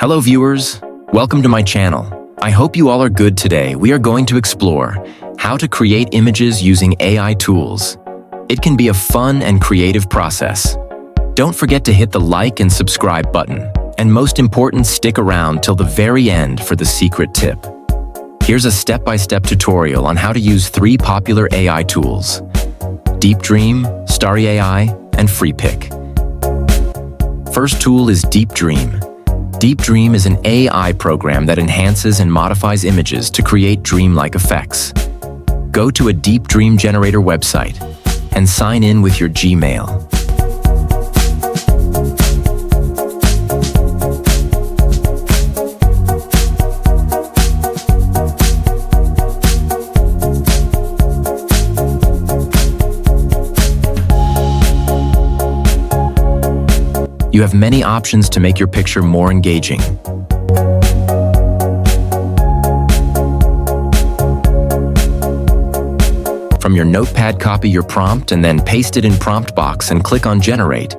Hello viewers, welcome to my channel. I hope you all are good today. We are going to explore how to create images using AI tools. It can be a fun and creative process. Don't forget to hit the like and subscribe button. And most important, stick around till the very end for the secret tip. Here's a step-by-step tutorial on how to use 3 popular AI tools: Deep Dream, Starry AI, and FreePic. First tool is Deep Dream. Deep Dream is an AI program that enhances and modifies images to create dreamlike effects. Go to a Deep Dream generator website and sign in with your Gmail. You have many options to make your picture more engaging. From your notepad, copy your prompt and then paste it in prompt box and click on Generate.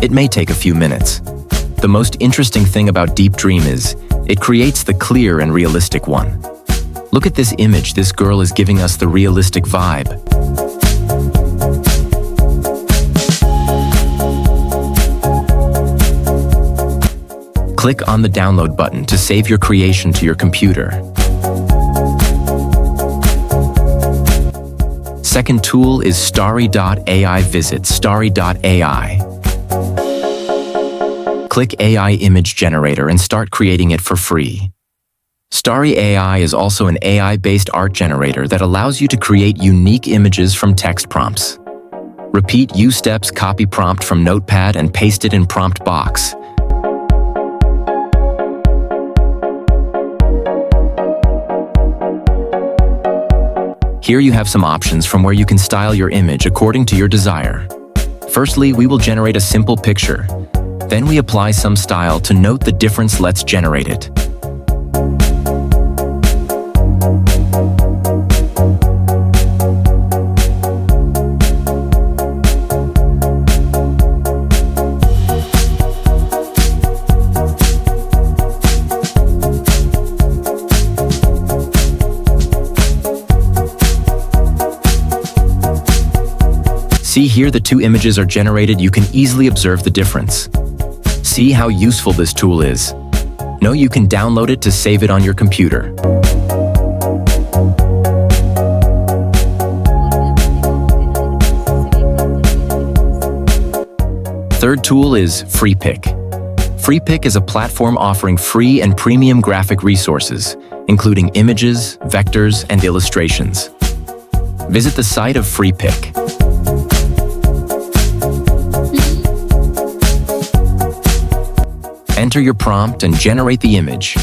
It may take a few minutes. The most interesting thing about Deep Dream is it creates the clear and realistic one. Look at this image. This girl is giving us the realistic vibe. Click on the download button to save your creation to your computer. Second tool is Starry.ai. Visit Starry.ai. Click AI Image Generator and start creating it for free. Starry AI is also an AI-based art generator that allows you to create unique images from text prompts. Repeat steps, copy prompt from Notepad and paste it in prompt box. Here you have some options from where you can style your image according to your desire. Firstly, we will generate a simple picture. Then we apply some style to note the difference. Let's generate it. See here, the 2 images are generated. You can easily observe the difference. See how useful this tool is. Know you can download it to save it on your computer. Third tool is FreePic. FreePic is a platform offering free and premium graphic resources, including images, vectors, and illustrations. Visit the site of FreePic. Enter your prompt and generate the image.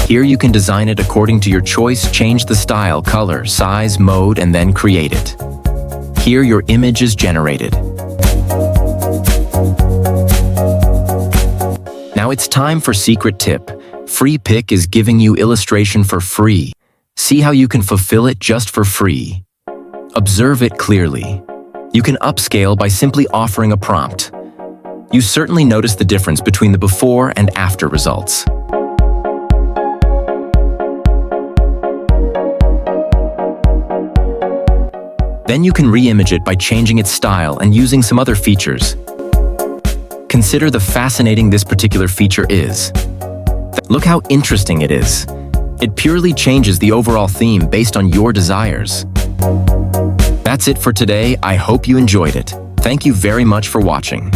Here you can design it according to your choice, change the style, color, size, mode, and then create it. Here your image is generated. Now it's time for secret tip. FreePic is giving you illustration for free. See how you can fulfill it just for free. Observe it clearly. You can upscale by simply offering a prompt. You certainly notice the difference between the before and after results. Then you can re-image it by changing its style and using some other features. Consider the fascinating this particular feature is. Look how interesting it is. It purely changes the overall theme based on your desires. That's it for today. I hope you enjoyed it. Thank you very much for watching.